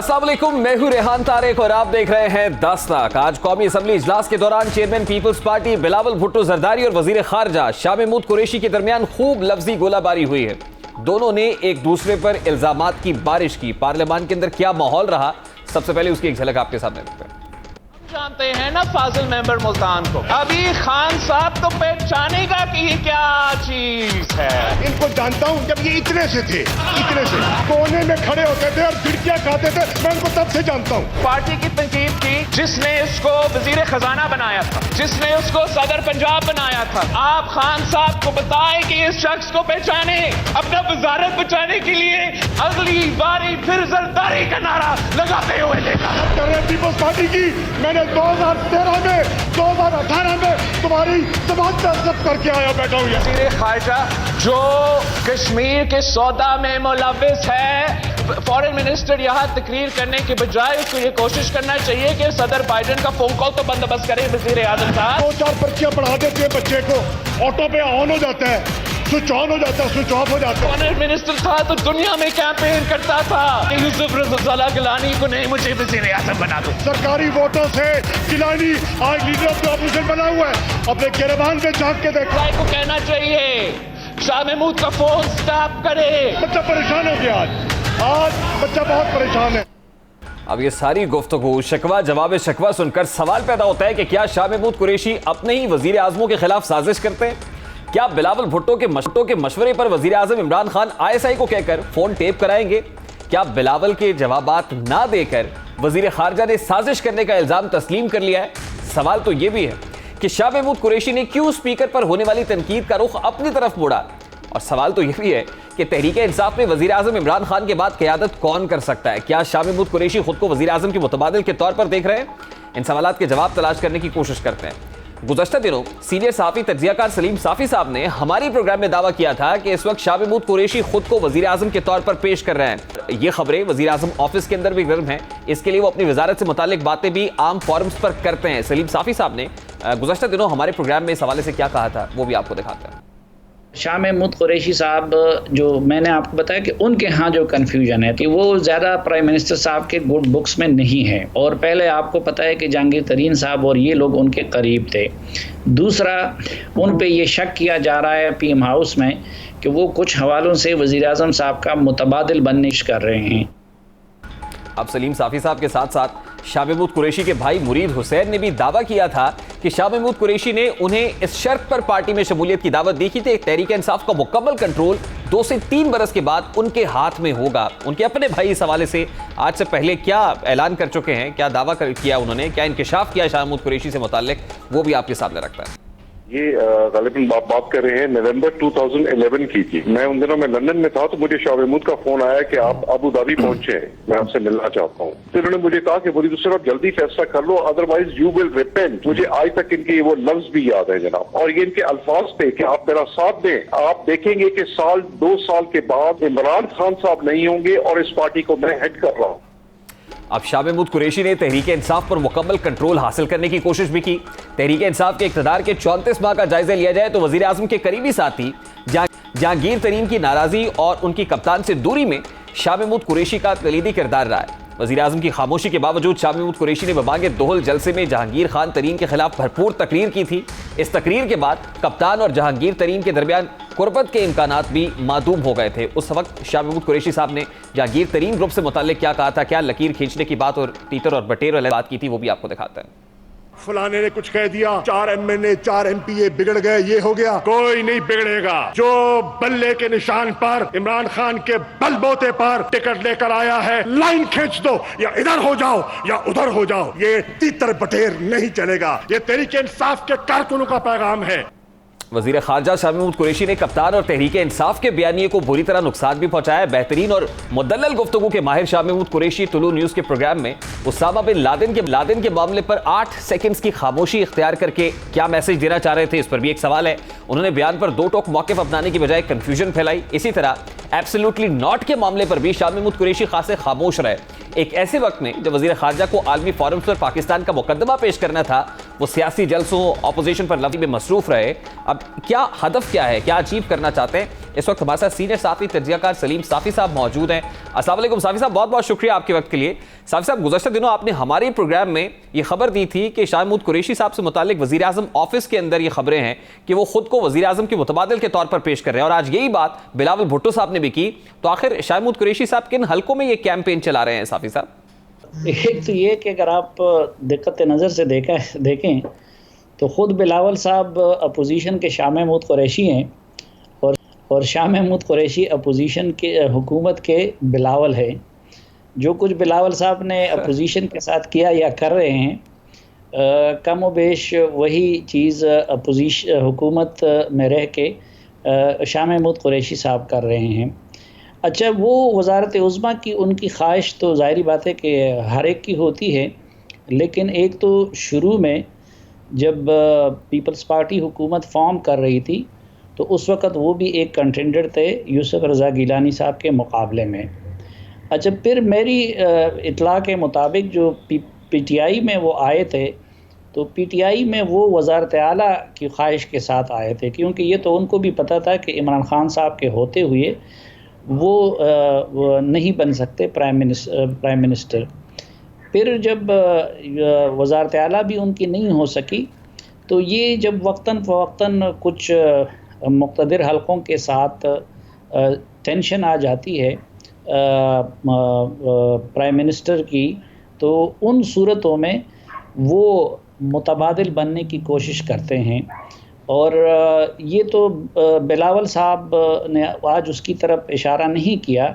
अस्सलाम वालेकुम, मैं हूं रेहान तारिक और आप देख रहे हैं 10 तक। आज कौमी असम्बली इजलास के दौरान chairman Peoples Party Bilawal Bhutto Zardari और वजीर खारजा शाह महमूद कुरैशी के दरमियान खूब लफ्जी गोलाबारी हुई है। दोनों ने एक दूसरे पर इल्जामात की बारिश की। पार्लियामान के अंदर क्या माहौल रहा, सबसे पहले उसकी एक झलक आपके सामने रखते हैं। जानते हैं ना फाजिल मेंबर मुल्तान को, अभी खान साहब तो पहचानेगा कि ये क्या चीज है। इनको जानता हूं जब ये इतने से थे, इतने से कोने में खड़े होते थे और गिरकियां खाते थे, मैं इनको तब से जानता हूं। पार्टी की तनकीद की जिसने इसको वजीर खजाना बनाया था, जिसने उसको सदर पंजाब बनाया था। आप खान साहब को बताएं कि इस शख्स को पहचाने, अपना वजारत बचाने के लिए अगली बारी फिर जरदारी का नारा लगाते हुए देखा। पीपल्स पार्टी की मैंने 2013 में 2018 में तुम्हारी जमात जब्त करके आया बैठा हूं। वजीर खारजा जो कश्मीर के सौदा में मुलव्विस है, फॉरेन मिनिस्टर यहाँ तकरीर करने के बजाय उसको ये कोशिश करना चाहिए कि सदर बाइडेन का फोन कॉल तो बंदोबस्त करे वजीर आजम साहब। 2-4 पर्चियां पढ़ा देते हैं बच्चे को, ऑटो पे ऑन हो जाता है, स्विच ऑन हो जाता है, स्विच ऑफ हो जाता है। फॉरेन मिनिस्टर था तो दुनिया में कैंपेन करता था कि यूसुफ रज़ा गिलानी को नहीं, मुझे वजीर आजम बना दो। सरकारी वोटों से गिलानी आज लीडर ऑफ द ऑपोजिशन बना हुआ है। अपने गिरबान पे झांक के देखो। को कहना चाहिए शाह महमूद का फोन स्टॉप करे। बच्चा परेशान हो गया, आज बच्चा बहुत परेशान है। अब ये सारी गुफ्तगू शिकवा जवाब शिकवा सुनकर सवाल पैदा होता है कि क्या शाह महमूद कुरैशी अपने ही वजीर आजमों के खिलाफ साजिश करते हैं? क्या बिलावल भुट्टो के मशवरे पर वजीर आजम इमरान खान ISI को कहकर फोन टेप कराएंगे? क्या बिलावल के जवाबात ना देकर वजीर खारजा ने साजिश करने का इल्जाम तस्लीम कर लिया है? सवाल तो यह भी है कि शाह महमूद कुरैशी ने क्यों स्पीकर पर होने वाली तनकीद का रुख अपनी तरफ मोड़ा? और सवाल तो यह भी है कि तहरीक इंसाफ में वजीर आजम इमरान खान के बाद क़यादत कौन कर सकता है? क्या शाह महमूद कुरैशी खुद को वजीर आजम के मुतबादिल के तौर पर देख रहे हैं? इन सवालात के जवाब तलाश करने की कोशिश करते हैं। गुज़श्ता दिनों सीनियर सहाफ़ी तज्ज़ियाकार सलीम साफ़ी साहब ने हमारी प्रोग्राम में दावा किया था कि इस वक्त शाह महमूद कुरैशी खुद को वज़ीर आज़म के तौर पर पेश कर रहे हैं। ये खबरें वज़ीर आज़म ऑफिस के अंदर भी गर्म हैं, इसके लिए वो अपनी वजारत से मुतालिक बातें भी आम फोरम्स पर करते हैं। सलीम साफ़ी साहब ने गुज़श्ता दिनों हमारे प्रोग्राम में इस हवाले से क्या कहा था, वो भी आपको दिखाते हैं। शाह महमूद कुरैशी साहब, जो मैंने आपको बताया कि उनके यहाँ जो कन्फ्यूजन है कि वो ज़्यादा प्राइम मिनिस्टर साहब के गुड बुक्स में नहीं है, और पहले आपको पता है कि जहांगीर तरीन साहब और ये लोग उनके करीब थे। दूसरा, उन पे ये शक किया जा रहा है PM हाउस में कि वो कुछ हवालों से वज़ीर आज़म साहब का मुतबादिल बनने कर रहे हैं। अब सलीम साफ़ी साहब के साथ साथ शाह महमूद कुरैशी के भाई मुरीद हुसैन ने भी दावा किया था कि शाह महमूद कुरैशी ने उन्हें इस शर्त पर पार्टी में शमूलियत की दावत दी थी, तहरीक इंसाफ का मुकम्मल कंट्रोल 2 से 3 बरस के बाद उनके हाथ में होगा। उनके अपने भाई इस हवाले से आज से पहले क्या ऐलान कर चुके हैं, क्या दावा किया उन्होंने, क्या इंकशाफ किया शाह महमूद कुरैशी से मुताल्लिक, वो भी आपके सामने रखता है। ये गालिबन बात कर रहे हैं नवंबर 2011 की थी। मैं उन दिनों में लंदन में था तो मुझे शाह महमूद का फोन आया कि आप अबू धाबी पहुंचे हैं, मैं आपसे मिलना चाहता हूं। फिर उन्होंने मुझे कहा कि मुरीद हुसैन आप जल्दी फैसला कर लो, अदरवाइज यू विल रिपेंट। मुझे आज तक इनके वो लफ्ज भी याद है जनाब, और ये इनके अल्फाज थे कि आप मेरा साथ दें। आप देखेंगे कि 2 साल के बाद इमरान खान साहब नहीं होंगे और इस पार्टी को मैं हेड कर रहा हूं। अब शाह महमूद कुरैशी ने तहरीक इंसाफ पर मुकम्मल कंट्रोल हासिल करने की कोशिश भी की। तहरीक इंसाफ के इक़्तिदार के 34 माह का जायजा लिया जाए तो वज़ीर आज़म के करीबी साथी जहांगीर तरीन की नाराज़ी और उनकी कप्तान से दूरी में शाह महमूद कुरैशी का कलीदी किरदार रहा है। वज़ीर आज़म की खामोशी के बावजूद शाह महमूद कुरैशी ने बबांगे दोहल जलसे में जहांगीर खान तरीन के खिलाफ भरपूर तकरीर की थी। इस तकरीर के बाद कप्तान और जहांगीर तरीन के दरमियान कुर्बत के इम्कानात भी मादूम हो गए थे। उस वक्त शाह महमूद कुरैशी साहब ने जहांगीर तरीन ग्रुप से मुताल्लिक क्या कहा था, क्या लकीर खींचने की बात और तीतर और बटेर वाली बात की थी, वो भी आपको दिखाते हैं। फलाने ने कुछ कह दिया, 4 MNA 4 MPA बिगड़ गए, ये हो गया। कोई नहीं बिगड़ेगा। जो बल्ले के निशान पर इमरान खान के बलबोते पर टिकट लेकर आया है, लाइन खींच दो, या इधर हो जाओ या उधर हो जाओ। ये तीतर बटेर नहीं चलेगा। ये तहरीक इंसाफ के कारकुनों का पैगाम है। वज़ीर खारजा शाह महमूद कुरैशी ने कप्तान और तहरीक इंसाफ के बयानिए को बुरी तरह नुकसान भी पहुंचाया। बेहतरीन और मुदल्लल गुफ्तगू के माहिर शाह महमूद कुरैशी तुलू न्यूज़ के प्रोग्राम में उसामा बिन लादेन के मामले पर 8 सेकंड्स की खामोशी इख्तियार करके क्या मैसेज देना चाह रहे थे, इस पर भी एक सवाल है। उन्होंने बयान पर 2 टोक मौक़िफ़ अपनाने की बजाय कन्फ्यूजन फैलाई। इसी तरह एब्सोल्युटली नॉट के मामले पर भी शाह महमूद कुरैशी खासे खामोश रहे। एक ऐसे वक्त में जब वज़ीर खारजा को आलमी फोरम्स पर पाकिस्तान का मुकदमा पेश करना था, वो सियासी जलसों ऑपोजिशन पर लफ्ज़ में मसरूफ़ रहे। अब क्या हदफ क्या है, क्या अचीव करना चाहते हैं? इस वक्त हमारे साथ सीनियर साथी तज्ज़ियाकार सलीम साफ़ी साहब मौजूद हैं। अस्सलाम वालेकुम साफ़ी साहब, बहुत बहुत शुक्रिया आपके वक्त के लिए। साफ़ी साहब, गुज़श्ता दिनों आपने हमारे प्रोग्राम में ये खबर दी थी कि शाह महमूद कुरैशी साहब से मुतालिक वज़ीर आज़म ऑफिस के अंदर ये खबरें हैं कि वो खुद को वज़ीर आज़म के मुतबादिल के तौर पर पेश कर रहे हैं, और आज यही बात बिलावल भुट्टो साहब ने भी की। तो आखिर शाह महमूद कुरैशी साहब किन हलकों में ये कैंपेन चला रहे हैं साफ़ी साहब? एक तो ये कि अगर आप दिक्कत नज़र से देखें तो ख़ुद बिलावल साहब अपोजिशन के शाह महमूद कुरैशी हैं और शाह महमूद कुरैशी अपोजिशन के हुकूमत के बिलावल हैं। जो कुछ बिलावल साहब ने अपोजिशन के साथ किया या कर रहे हैं कम व बेश वही चीज़ अपोजिशन हुकूमत में रह के शाह महमूद कुरैशी साहब कर रहे हैं। अच्छा, वो वज़ारत उज़्मा की उनकी ख्वाहिश तो ज़ाहिरी बात है कि हर एक की होती है, लेकिन एक तो शुरू में जब पीपल्स पार्टी हुकूमत फॉर्म कर रही थी तो उस वक़्त वो भी एक कंटेंडर थे यूसुफ रज़ा गिलानी साहब के मुकाबले में। अच्छा, फिर मेरी इत्तला के मुताबिक जो पीटीआई में वो आए थे तो पीटीआई में वो वज़ारत आला की ख्वाहिश के साथ आए थे, क्योंकि ये तो उनको भी पता था कि इमरान ख़ान साहब के होते हुए वो नहीं बन सकते प्राइम मिनिस्टर। फिर जब वज़ारत आला भी उनकी नहीं हो सकी तो ये जब वक्तन फ़वक्तन कुछ मुक़्तदिर हलकों के साथ टेंशन आ जाती है प्राइम मिनिस्टर की, तो उन सूरतों में वो मुतबादिल बनने की कोशिश करते हैं। और ये तो बिलावल साहब ने आज उसकी तरफ इशारा नहीं किया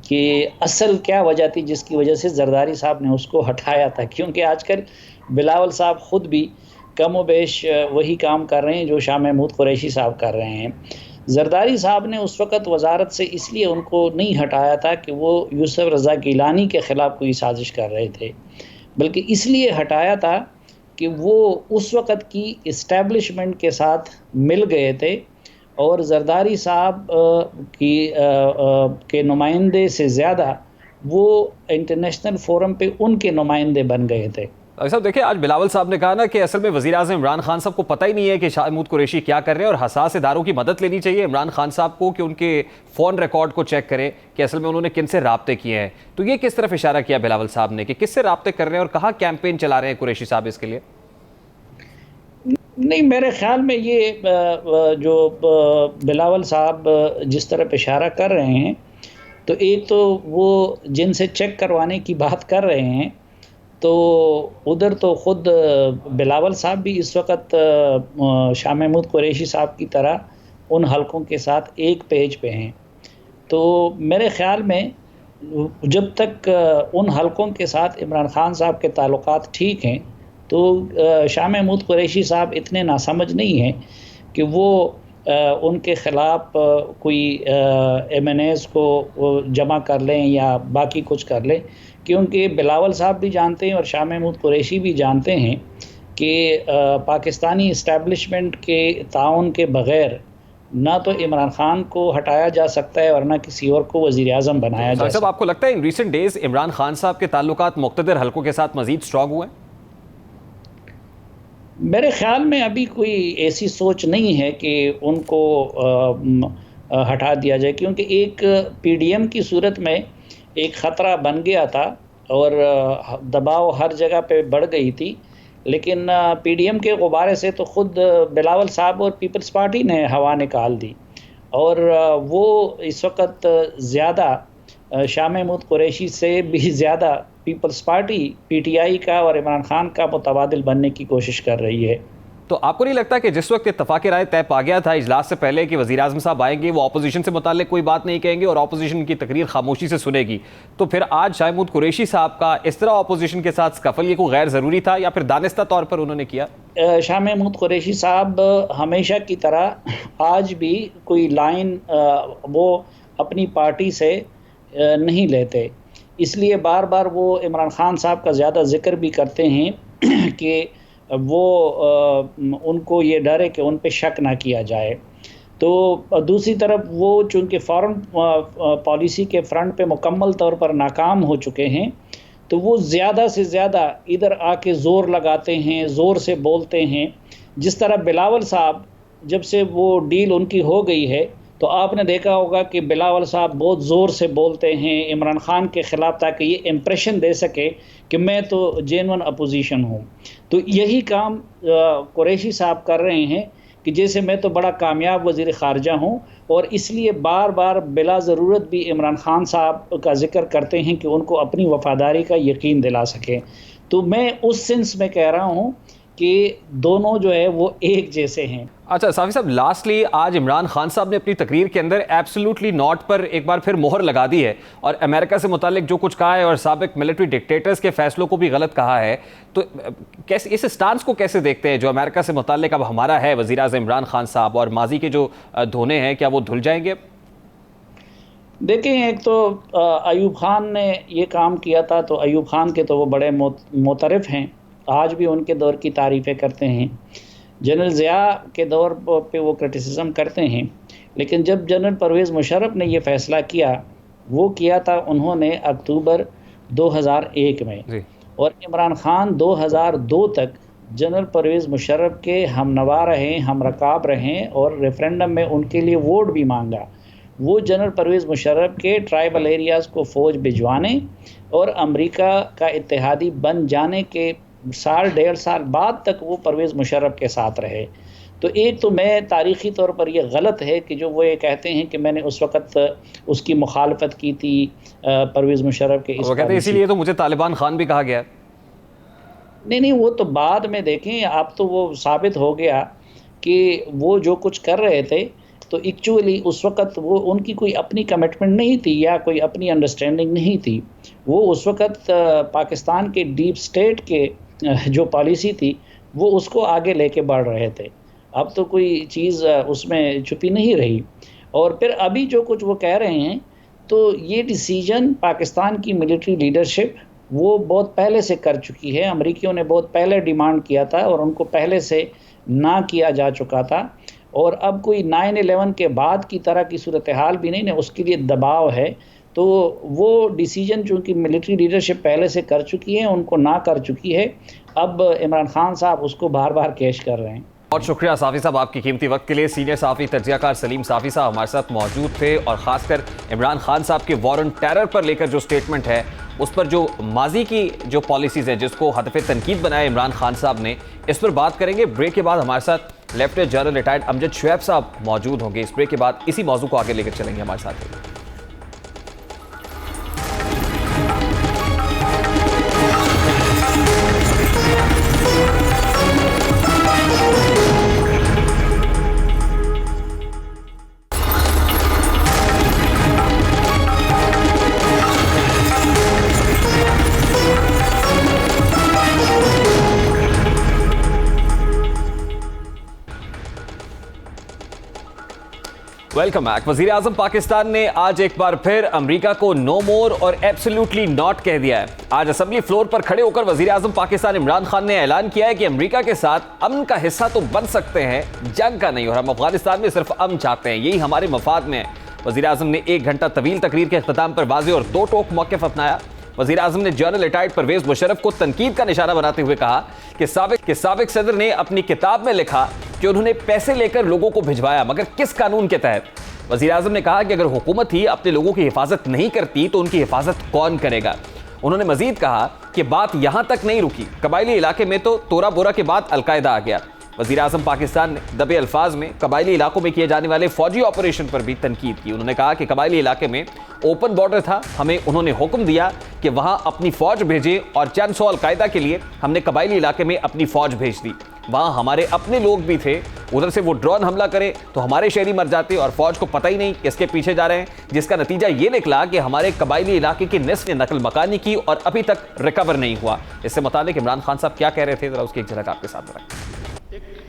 कि असल क्या वजह थी जिसकी वजह से जरदारी साहब ने उसको हटाया था, क्योंकि आजकल बिलावल साहब ख़ुद भी कम व बेश वही काम कर रहे हैं जो शाह महमूद कुरैशी साहब कर रहे हैं। जरदारी साहब ने उस वक़्त वज़ारत से इसलिए उनको नहीं हटाया था कि वो यूसुफ रज़ा गिलानी के ख़िलाफ़ कोई साजिश कर रहे थे, बल्कि इसलिए हटाया था कि वो उस वक़्त की इस्टेब्लिशमेंट के साथ मिल गए थे और जरदारी साहब के नुमाइंदे से ज़्यादा वो इंटरनेशनल फोरम पे उनके नुमाइंदे बन गए थे। साहब देखिए, आज बिलावल साहब ने कहा ना कि असल में वज़ीर आज़म इमरान खान साहब को पता ही नहीं है कि शाह महमूद कुरैशी क्या कर रहे हैं और हसास इदारों की मदद लेनी चाहिए इमरान खान साहब को कि उनके फ़ोन रिकॉर्ड को चेक करें कि असल में उन्होंने किन से राब्ते किए हैं। तो ये किस तरफ इशारा किया बिलावल साहब ने कि किससे राब्ते कर रहे हैं और कहाँ कैंपेन चला रहे हैं कुरैशी साहब इसके लिए? नहीं, मेरे ख़्याल में ये जो बिलावल साहब जिस तरफ इशारा कर रहे हैं, तो एक तो वो जिनसे चेक करवाने की बात कर रहे हैं, तो उधर तो ख़ुद बिलावल साहब भी इस वक्त शाह महमूद कुरैशी साहब की तरह उन हलकों के साथ एक पेज पे हैं। तो मेरे ख़्याल में जब तक उन हलकों के साथ इमरान ख़ान साहब के ताल्लुकात ठीक हैं तो शाह महमूद कुरैशी साहब इतने नासमझ नहीं हैं कि वो उनके ख़िलाफ़ कोई MNAs को जमा कर लें या बाकी कुछ कर लें, क्योंकि बिलावल साहब भी जानते हैं और शाह महमूद कुरैशी भी जानते हैं कि पाकिस्तानी इस्टेब्लिशमेंट के ताउन के बग़ैर ना तो इमरान खान को हटाया जा सकता है और ना किसी और को वज़ीर आज़म बनाया जा सकता है। आपको लगता है in recent days Imran Khan साहब के ताल्लुकात मुक़्तदिर हलकों के साथ मज़ीद स्ट्रॉन्ग हुए? मेरे ख़्याल में अभी कोई ऐसी सोच नहीं है कि उनको हटा दिया जाए, क्योंकि एक PDM की सूरत में एक ख़तरा बन गया था और दबाव हर जगह पे बढ़ गई थी, लेकिन PDM के गुब्बारे से तो ख़ुद बिलावल साहब और पीपल्स पार्टी ने हवा निकाल दी और वो इस वक्त ज़्यादा शाह महमूद कुरैशी से भी ज़्यादा पीपल्स पार्टी PTI का और इमरान खान का मुतबादिल बनने की कोशिश कर रही है। तो आपको नहीं लगता कि जिस वक्त इत्तफाक राय तय पा गया था इजलास से पहले कि वज़ीर आज़म साहब आएंगे, वो अपोजिशन से मुताल्लिक कोई बात नहीं कहेंगे और अपोजिशन की तकरीर खामोशी से सुनेगी, तो फिर आज शाह महमूद कुरैशी साहब का इस तरह अपोजिशन के साथ स्कफल ये कोई गैर ज़रूरी था या फिर दानिस्ता तौर पर उन्होंने किया? शाह महमूद कुरैशी साहब हमेशा की तरह आज भी कोई लाइन वो अपनी पार्टी से नहीं लेते, इसलिए बार बार वो इमरान खान साहब का ज़्यादा ज़िक्र भी करते हैं कि वो उनको ये डर है कि उन पे शक ना किया जाए। तो दूसरी तरफ वो चूँकि फॉरेन पॉलिसी के फ्रंट पे मुकम्मल तौर पर नाकाम हो चुके हैं, तो वो ज़्यादा से ज़्यादा इधर आके ज़ोर लगाते हैं, ज़ोर से बोलते हैं। जिस तरह बिलावल साहब, जब से वो डील उनकी हो गई है तो आपने देखा होगा कि बिलावल साहब बहुत ज़ोर से बोलते हैं इमरान ख़ान के ख़िलाफ़, ताकि ये इम्प्रेशन दे सके कि मैं तो जेन्युइन अपोजिशन हूँ। तो यही काम कुरैशी साहब कर रहे हैं कि जैसे मैं तो बड़ा कामयाब वज़ीर ख़ारजा हूँ, और इसलिए बार बार बिला ज़रूरत भी इमरान ख़ान साहब का ज़िक्र करते हैं कि उनको अपनी वफ़ादारी का यकीन दिला सकें। तो मैं उस सेंस में कह रहा हूँ कि दोनों जो है वो एक जैसे हैं। अच्छा साफ़ी साहब, लास्टली आज इमरान खान साहब ने अपनी तकरीर के अंदर एब्सोल्युटली नॉट पर एक बार फिर मोहर लगा दी है और अमेरिका से मुतालिक जो कुछ कहा है और साबिक मिलिट्री डिक्टेटर्स के फैसलों को भी गलत कहा है। तो कैसे इस स्टांस को कैसे देखते हैं जो अमेरिका से मुतालिक अब हमारा है वज़ीर आज़म इमरान खान साहब, और माजी के जो धोने हैं क्या वो धुल जाएंगे? देखें, एक तो अयूब खान ने ये काम किया था, तो अयूब खान के तो वो बड़े मोतरफ़ हैं, आज भी उनके दौर की तारीफ़ें करते हैं। जनरल ज़िया के दौर पे वो क्रिटिसिज्म करते हैं, लेकिन जब जनरल परवेज़ मुशर्रफ ने ये फ़ैसला किया, वो किया था उन्होंने अक्टूबर 2001 में, और इमरान ख़ान 2002 तक जनरल परवेज़ मुशर्रफ के हमनवा रहे, हम रकाब रहें, और रेफरेंडम में उनके लिए वोट भी मांगा। वो जनरल परवेज़ मुशर्रफ के ट्राइबल एरियाज़ को फ़ौज भिजवाने और अमेरिका का इत्तेहादी बन जाने के साल 1.5 साल बाद तक वो परवेज़ मुशर्रफ के साथ रहे। तो एक तो मैं तारीख़ी तौर पर ये गलत है कि जो वो ये कहते हैं कि मैंने उस वक़्त उसकी मुखालफत की थी परवेज़ मुशर्रफ के, वो कहते हैं इसीलिए तो मुझे तालिबान खान भी कहा गया। नहीं, वो तो बाद में देखें, अब तो वो साबित हो गया कि वो जो कुछ कर रहे थे तो एक्चुअली उस वक़्त वो उनकी कोई अपनी कमिटमेंट नहीं थी या कोई अपनी अंडरस्टैंडिंग नहीं थी। वो उस वक़्त पाकिस्तान के डीप स्टेट के जो पॉलिसी थी वो उसको आगे लेके बढ़ रहे थे। अब तो कोई चीज़ उसमें छुपी नहीं रही। और फिर अभी जो कुछ वो कह रहे हैं, तो ये डिसीजन पाकिस्तान की मिलिट्री लीडरशिप वो बहुत पहले से कर चुकी है। अमेरिकियों ने बहुत पहले डिमांड किया था और उनको पहले से ना किया जा चुका था, और अब कोई 9/11 के बाद की तरह की सूरत हाल भी नहीं है, उसके लिए दबाव है। तो वो डिसीजन चूँकि मिलिट्री लीडरशिप पहले से कर चुकी है, उनको ना कर चुकी है, अब इमरान खान साहब उसको बार बार कैश कर रहे हैं। बहुत शुक्रिया साफ़ी साहब आपकी कीमती वक्त के लिए। सीनियर साफ़ी तज्ज़ियाकार सलीम साफ़ी साहब हमारे साथ मौजूद थे, और ख़ासकर इमरान खान साहब के वॉर ऑन टेरर पर लेकर जो स्टेटमेंट है, उस पर जो माजी की जो पॉलिसीज़ हैं जिसको हदफ़े तनकीद बनाया इमरान खान साहब ने, इस पर बात करेंगे। ब्रेक के बाद हमारे साथ lieutenant general retired Amjad Shoaib साहब मौजूद होंगे। इस ब्रेक के बाद इसी मौजू को आगे लेकर चलेंगे हमारे साथ। Welcome back. वजीर आजम पाकिस्तान ने आज एक बार फिर अमेरिका को नो मोर और एब्सोल्युटली नॉट कह दिया है। आज असेंबली फ्लोर पर खड़े होकर वजीर आजम पाकिस्तान इमरान खान ने ऐलान किया है कि अमेरिका के साथ अमन का हिस्सा तो बन सकते हैं, जंग का नहीं, और हम अफगानिस्तान में सिर्फ अमन चाहते हैं, यही हमारे मफाद में है। वजीर आजम ने 1 घंटा तवील तकरीर के इख्तिताम पर वाज़ेह और दो टोक मौक़िफ़ अपनाया। वज़ीर आज़म ने जनरल रिटायर्ड परवेज़ मुशर्रफ को तनकीद का निशाना बनाते हुए कहा कि साबिक सदर ने अपनी किताब में लिखा कि उन्होंने पैसे लेकर लोगों को भिजवाया, मगर किस कानून के तहत। वज़ीर आज़म ने कहा कि अगर हुकूमत ही अपने लोगों की हिफाजत नहीं करती तो उनकी हिफाजत कौन करेगा। उन्होंने मजीद कहा कि बात यहां तक नहीं रुकी, कबायली इलाके में तो तोरा बोरा के बाद अलकायदा आ गया। वज़ीर आज़म पाकिस्तान ने दबे अल्फाज में कबायली इलाकों में किए जाने वाले फौजी ऑपरेशन पर भी तनकीद की। उन्होंने कहा कि कबायली इलाके में ओपन बॉर्डर था, हमें उन्होंने हुक्म दिया कि वहां अपनी फौज भेजें, और चंद सौ अलकायदा के लिए हमने कबायली इलाके में अपनी फौज भेज दी। वहां हमारे अपने लोग भी थे, उधर से वो ड्रोन हमला करे तो हमारे शहरी मर जाते और फौज को पता ही नहीं किसके पीछे जा रहे हैं, जिसका नतीजा ये निकला कि हमारे कबायली इलाके की निस्फ ने नकल मकानी की और अभी तक रिकवर नहीं हुआ। इससे मुतालिक इमरान खान साहब क्या कह रहे थे, जरा उसकी एक झलक आपके साथ रखें।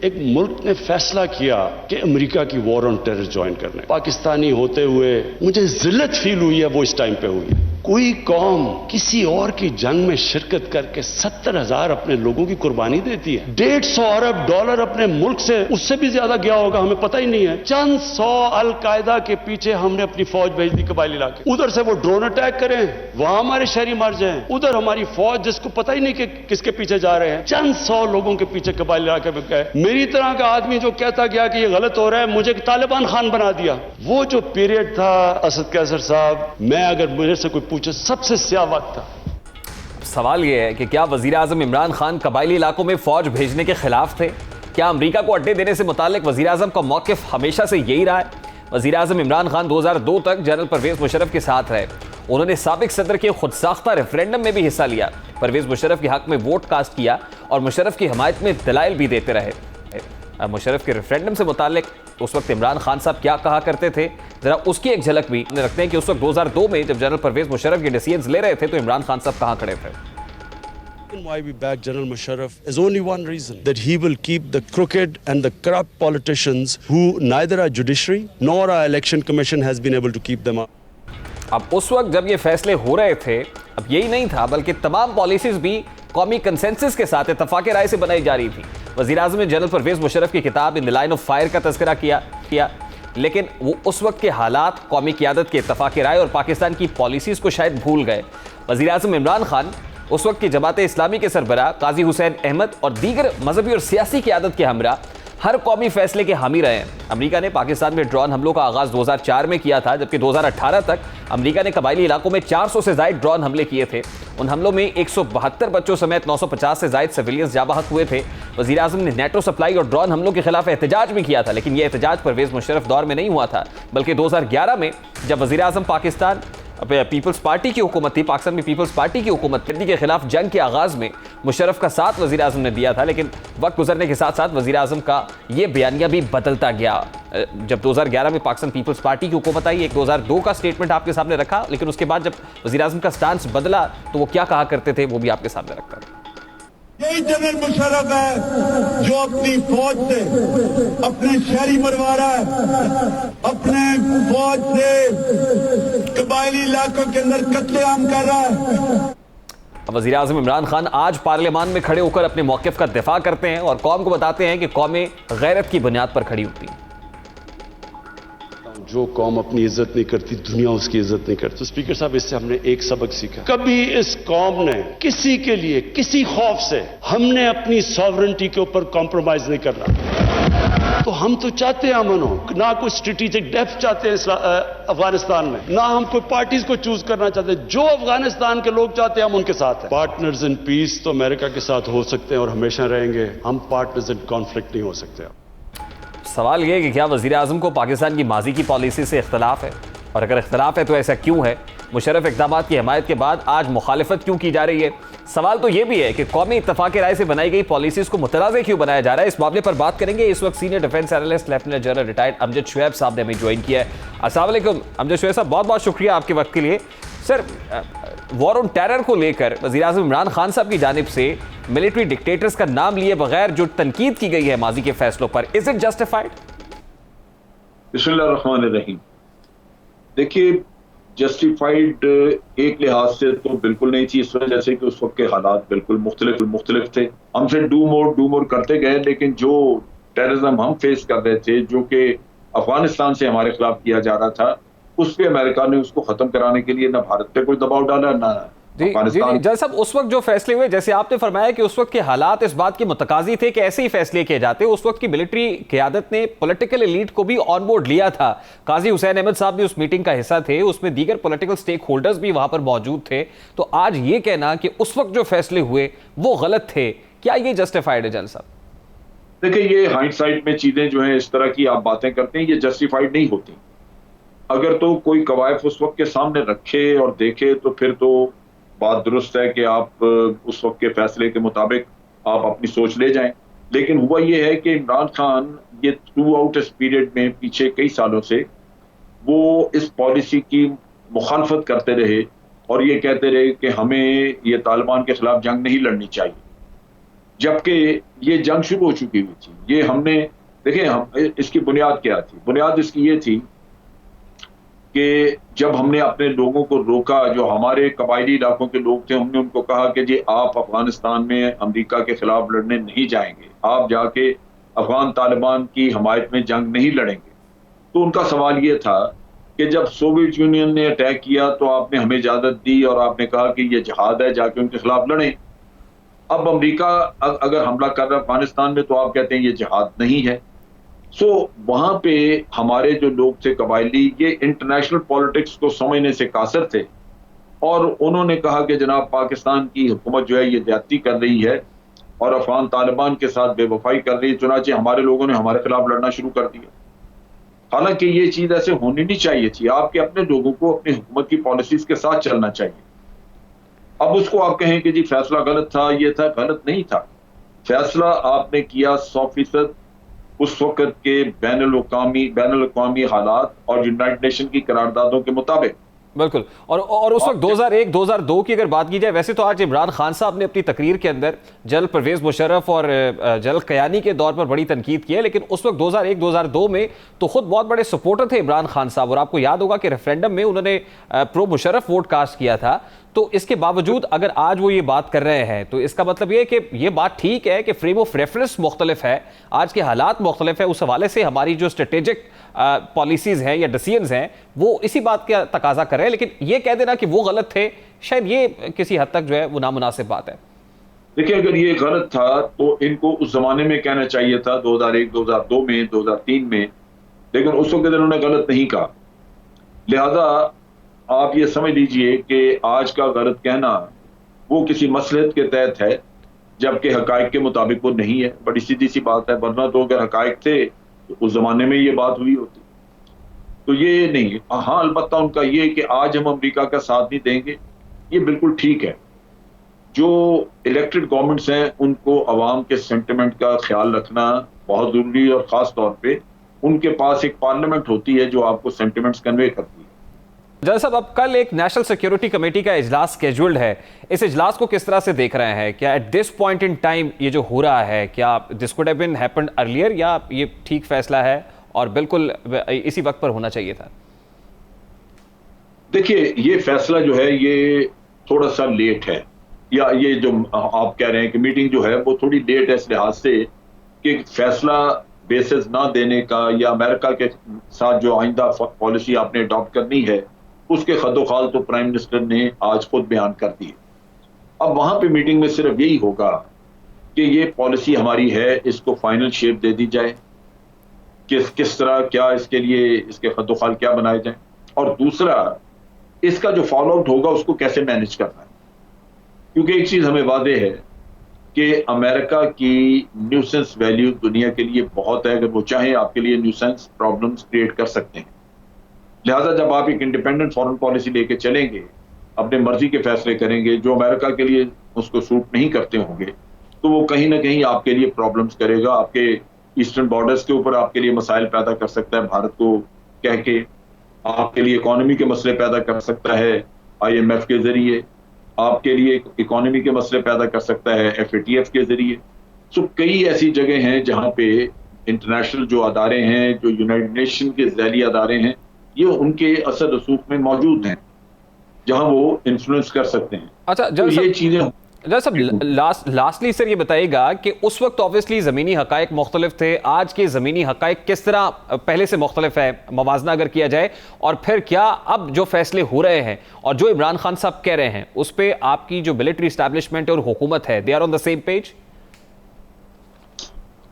एक मुल्क ने फैसला किया कि अमेरिका की वॉर ऑन टेरर ज्वाइन करने, पाकिस्तानी होते हुए मुझे जिल्लत फील हुई है, वो इस टाइम पे हुई है। कोई कौम किसी और की जंग में शिरकत करके 70,000 अपने लोगों की कुर्बानी देती है। $150 अरब अपने मुल्क से, उससे भी ज्यादा गया होगा, हमें पता ही नहीं है। चंद 100 अल-कायदा के पीछे हमने अपनी फौज भेज दी कबायली इलाके। उधर से वो ड्रोन अटैक करें, वहां हमारे शहरी मर जाएं। उधर हमारी फौज जिसको पता ही नहीं कि किसके पीछे जा रहे हैं, चंद 100 लोगों के पीछे कबायली इलाके में गए। मेरी तरह का आदमी जो कहता गया कि ये गलत हो रहा है, मुझे तालिबान खान बना दिया। वो जो पीरियड था असद कैसर साहब, मैं अगर मुझे से कोई पूछे, सबसे स्याह वक्त था। सवाल यह है कि क्या वजीर आजम इमरान खान कबायली इलाकों में फौज भेजने के खिलाफ थे? क्या अमरीका को अड्डे देने से मुतालिक वजीर आजम का मौकिफ हमेशा से यही रहा है? वजीर आजम इमरान खान 2002 तक जनरल परवेज मुशर्रफ के साथ रहे। उन्होंने साबिक सदर के खुदसाख्ता रेफरेंडम में भी हिस्सा लिया, परवेज मुशर्रफ के हक में वोट कास्ट किया और मुशर्रफ की हमायत में दलाइल भी देते रहे। मुशर्रफ के रेफरेंडम से मुतालिक उस वक्त इमरान खान साहब क्या कहा करते थे, जरा उसकी एक झलक भी रखते हैं कि उस वक्त 2002 में जब जनरल परवेज मुशर्रफ ये डिसीजंस ले रहे थे तो इमरान खान साहब कहां खड़े थे। Why we back General Musharraf is only one reason, that he will keep the crooked and the corrupt politicians who neither our judiciary nor our election commission has been able to keep them up. अब उस वक्त जब ये फैसले हो रहे थे, अब यही नहीं था बल्कि तमाम पॉलिसीज भी कौमी कंसेंसस के साथ इत्तफाक राय से बनाई जा रही थी। वज़ीर आज़म ने जनरल परवेज मुशर्रफ की किताब in the line of fire का तज़किरा किया, लेकिन वो उस वक्त के हालात, कौमी क़यादत के इत्तफाक राय और पाकिस्तान की पॉलिसीज़ को शायद भूल गए। वज़ीर आज़म इमरान खान उस वक्त की जमात इस्लामी के सरबराह काजी हुसैन अहमद और दीगर मजहबी और सियासी क़यादत के हमरा हर कौमी फैसले के हामी रहे हैं। अमेरिका ने पाकिस्तान में ड्रोन हमलों का आगाज़ 2004 में किया था, जबकि 2018 तक अमेरिका ने कबायली इलाकों में 400 से ज़ायद ड्रोन हमले किए थे। उन हमलों में 172 बच्चों समेत 950 से ज़ायद सिविलियंस जाँ बहक हुए थे। वज़ीर आज़म ने नेटो सप्लाई और ड्रोन हमलों के खिलाफ एहतजाज भी किया था, लेकिन यह एहतजाज परवेज मुशर्रफ दौर में नहीं हुआ था, बल्कि 2011 में जब वज़ीर आज़म पाकिस्तान पीपल्स पार्टी की हुकूमत थी, पाकिस्तान में पीपल्स पार्टी की हुकूमत थी के खिलाफ जंग के आगाज़ में मुशर्रफ का साथ वज़ीर आज़म ने दिया था। लेकिन वक्त गुजरने के साथ साथ वज़ीर आज़म का ये बयानिया भी बदलता गया। जब 2011 में पाकिस्तान पीपल्स पार्टी की हुकूमत आई, एक 2002 का स्टेटमेंट आपके सामने रखा, लेकिन उसके बाद जब वज़ीर आज़म का स्टांस बदला तो वो क्या कहा करते थे वो भी आपके सामने रखा। यही जनरल मुशर्रफ है जो अपनी फौज से अपने शहरी मरवा रहा है, अपने फौज से कबायली इलाकों के अंदर कत्लेआम कर रहा है। वज़ीर आज़म इमरान खान आज पार्लियामान में खड़े होकर अपने मौक़िफ़ का दिफा करते हैं और कौम को बताते हैं कि कौमें गैरत की बुनियाद पर खड़ी होती हैं। जो कौम अपनी इज्जत नहीं करती, दुनिया उसकी इज्जत नहीं करती। तो स्पीकर साहब, इससे हमने एक सबक सीखा, कभी इस कौम ने किसी के लिए किसी खौफ से हमने अपनी सॉवरेंटी के ऊपर कॉम्प्रोमाइज नहीं करना। तो हम तो चाहते हैं अमन हो, ना कोई स्ट्रेटेजिक डेप्थ चाहते हैं अफगानिस्तान में, ना हम कोई पार्टीज को चूज करना चाहते। जो अफगानिस्तान के लोग चाहते हैं हम उनके साथ हैं। पार्टनर्स इन पीस तो अमेरिका के साथ हो सकते हैं और हमेशा रहेंगे, हम पार्टनर्स इन कॉन्फ्लिक्ट नहीं हो सकते। सवाल यह है कि क्या वज़ीर आज़म को पाकिस्तान की माजी की पॉलिसी से इख्तलाफ है, और अगर इख्तलाफ है तो ऐसा क्यों है? मुशर्रफ इक़दामात की हमायत के बाद आज मुखालिफत क्यों की जा रही है? सवाल तो यह भी है कि कौमी इत्तफाक राय से बनाई गई पॉलिसीज़ को मुतनाज़ क्यों बनाया जा रहा है। इस मामले पर बात करेंगे। इस वक्त senior defence analyst lieutenant general retired Amjad Shoaib साहब ने हमें ज्वाइन किया है। अस्सलाम वालेकुम अमजद शुएब साहब, बहुत बहुत शुक्रिया आपके वक्त के लिए। सर, वॉर ऑन टेरर को लेकर वज़ीर आज़म इमरान खान साहब की जानिब से मिलिट्री डिक्टेटर्स का नाम लिए बगैर जो तनकीद की गई है माजी के फैसलों पर, इज इट जस्टिफाइड? बिस्मिल्लाहिर्रहमानिर्रहीम। देखिए, जस्टिफाइड एक लिहाज से तो बिल्कुल नहीं थी, इस वजह से कि उस वक्त के हालात बिल्कुल मुख्तलिफ थे। हमसे डू मोर करते गए, लेकिन जो टेररिज्म हम फेस कर रहे थे, जो कि अफगानिस्तान से हमारे खिलाफ किया जा रहा था, उस पर अमेरिका ने उसको खत्म कराने के लिए ना भारत पे कोई दबाव डाला, ना जी जज साहब, उस वक्त जो फैसले हुए, जैसे आपने फरमाया कि उस वक्त के हालात इस बात के मुतकाजी थे कि ऐसे ही फैसले किए जाते। उस वक्त की मिलिट्री क़यादत ने पॉलिटिकल एलीट को भी ऑन बोर्ड लिया था। काजी हुसैन अहमद साहब भी उस मीटिंग का हिस्सा थे, उसमें दीगर पॉलिटिकल स्टेक होल्डर्स भी वहां पर मौजूद थे। तो आज ये कहना कि उस वक्त जो फैसले हुए वो गलत थे, क्या ये जस्टिफाइड है जनरल साहब? देखिए, ये हाइंडसाइट में चीजें जो है इस तरह की आप बातें करते हैं, ये जस्टिफाइड नहीं होती। अगर तो कोई कवायद उस वक्त के सामने रखे और देखे तो फिर तो बात दुरुस्त है कि आप उस वक्त के फैसले के मुताबिक आप अपनी सोच ले जाएं। लेकिन हुआ ये है कि इमरान खान ये थ्रू आउट इस पीरियड में पिछले कई सालों से वो इस पॉलिसी की मुखालफत करते रहे और ये कहते रहे कि हमें ये तालिबान के खिलाफ जंग नहीं लड़नी चाहिए, जबकि ये जंग शुरू हो चुकी हुई थी। ये हमने देखें, हम इसकी बुनियाद क्या थी? बुनियाद इसकी ये थी कि जब हमने अपने लोगों को रोका, जो हमारे कबायली इलाकों के लोग थे, हमने उनको कहा कि जी आप अफगानिस्तान में अमेरिका के खिलाफ लड़ने नहीं जाएंगे, आप जाके अफगान तालिबान की हमायत में जंग नहीं लड़ेंगे। तो उनका सवाल ये था कि जब सोवियत यूनियन ने अटैक किया तो आपने हमें इजाजत दी और आपने कहा कि ये जिहाद है, जाके उनके खिलाफ लड़ें। अब अमेरिका अगर हमला कर रहा है अफगानिस्तान में तो आप कहते हैं ये जिहाद नहीं है। सो वहां पे हमारे जो लोग थे कबायली, ये इंटरनेशनल पॉलिटिक्स को समझने से कासर थे और उन्होंने कहा कि जनाब पाकिस्तान की हुकूमत जो है ये ज्यादती कर रही है और अफगान तालिबान के साथ बेवफाई कर रही है, चुनाचे हमारे लोगों ने हमारे खिलाफ लड़ना शुरू कर दिया। हालांकि ये चीज ऐसे होनी नहीं चाहिए थी। आपके अपने लोगों को अपनी हुकूमत की पॉलिसीज के साथ चलना चाहिए। अब उसको आप कहें कि जी फैसला गलत था, ये था, गलत नहीं था। फैसला आपने किया 100% उस वक्त के बैनुल-अक़वामी हालात और यूनाइटेड नेशन की करारदादों के मुताबिक। बिल्कुल। और उस वक्त 2001-2002 की अगर बात की जाए, वैसे तो आज इमरान खान साहब ने अपनी तकरीर के अंदर जनरल परवेज मुशर्रफ और जनरल कयानी के दौर पर बड़ी तनकीद की है, लेकिन उस वक्त 2001-2002 में तो खुद बहुत बड़े सपोर्टर थे इमरान खान साहब। और आपको याद होगा कि रेफरेंडम में उन्होंने प्रो मुशर्रफ वोट कास्ट किया था। तो इसके बावजूद अगर आज वो ये बात कर रहे हैं तो इसका मतलब ये कि ये बात ठीक है कि फ्रेम ऑफ रेफरेंस मुख्तलिफ है, आज के हालात मुख्तलिफ है। उस हवाले से हमारी जो स्ट्रेटेजिक पॉलिसीज हैं या डिसीजंस हैं वो इसी बात का तकाजा कर रहे हैं, लेकिन ये कह देना कि वो गलत थे, शायद ये किसी हद तक जो है वो नामुनासिब बात है। देखिए, अगर ये गलत था तो इनको उस जमाने में कहना चाहिए था, 2001, 2002 में, 2003 में, लेकिन उस वक्त इन्होंने गलत नहीं कहा। लिहाजा आप ये समझ लीजिए कि आज का गलत कहना वो किसी मसलहत के तहत है, जबकि हकायक के मुताबिक वो नहीं है। बड़ी सीधी सी बात है, वरना तो अगर हकायक थे तो उस जमाने में ये बात हुई होती। तो ये नहीं। हाँ, अलबत्ता उनका ये कि आज हम अमेरिका का साथ नहीं देंगे, ये बिल्कुल ठीक है। जो इलेक्टेड गवर्नमेंट्स हैं उनको अवाम के सेंटिमेंट का ख्याल रखना बहुत जरूरी है और खास तौर पे उनके पास एक पार्लियामेंट होती है जो आपको सेंटिमेंट्स कन्वे करती है। जनरल साहब, अब कल एक नेशनल सिक्योरिटी कमेटी का इजलास स्केड्यूल्ड है, इस इजलास को किस तरह से देख रहे हैं? क्या at this point in time ये जो हो रहा है, क्या this could have been happened earlier, या ये ठीक फैसला है और बिल्कुल इसी वक्त पर होना चाहिए था? देखिए, ये फैसला जो है ये थोड़ा सा लेट है, या ये जो आप कह रहे हैं कि मीटिंग जो है वो थोड़ी लेट है इस लिहाज से कि फैसला बेसिस ना देने का या अमेरिका के साथ जो आइंदा पॉलिसी आपने अडॉप्ट करनी है उसके खदोखाल तो प्राइम मिनिस्टर ने आज खुद बयान कर दी। अब वहां पे मीटिंग में सिर्फ यही होगा कि ये पॉलिसी हमारी है, इसको फाइनल शेप दे दी जाए, किस तरह, क्या इसके लिए इसके खदोखाल क्या बनाए जाए, और दूसरा इसका जो फॉलो आउट होगा उसको कैसे मैनेज करना है। क्योंकि एक चीज हमें वादे है कि अमेरिका की न्यूसेंस वैल्यू दुनिया के लिए बहुत है। अगर वो चाहें आपके लिए न्यूसेंस प्रॉब्लम्स क्रिएट कर सकते हैं। लिहाजा जब आप एक इंडिपेंडेंट फॉरेन पॉलिसी लेके चलेंगे, अपने मर्जी के फैसले करेंगे जो अमेरिका के लिए उसको सूट नहीं करते होंगे, तो वो कहीं ना कहीं आपके लिए प्रॉब्लम्स करेगा। आपके ईस्टर्न बॉर्डर्स के ऊपर आपके लिए मसाइल पैदा कर सकता है भारत को कह के, आपके लिए इकोनॉमी के मसले पैदा कर सकता है IMF के जरिए, आपके लिए इकोनॉमी के मसले पैदा कर सकता है FATF के जरिए। सो कई ऐसी जगह हैं जहां पे इंटरनेशनल जो अदारे हैं, जो यूनाइटेड नेशन के ज़ैली अदारे हैं, ये उनके असर रसूख में मौजूद हैं जहां वो इन्फ्लुएंस कर सकते हैं। अच्छा, तो ये चीजें सब लास्टली सर ये बताइएगा कि उस वक्त ऑब्वियसली ज़मीनी हकायक मुख्तलिफ थे, आज के ज़मीनी हकायक किस तरह पहले से मुख्तलिफ है, मवाजना अगर किया जाए, और फिर क्या अब जो फैसले हो रहे हैं और जो इमरान खान साहब कह रहे हैं उस पर आपकी जो मिलिट्री इस्टेब्लिशमेंट और हुकूमत है, they are on the same page?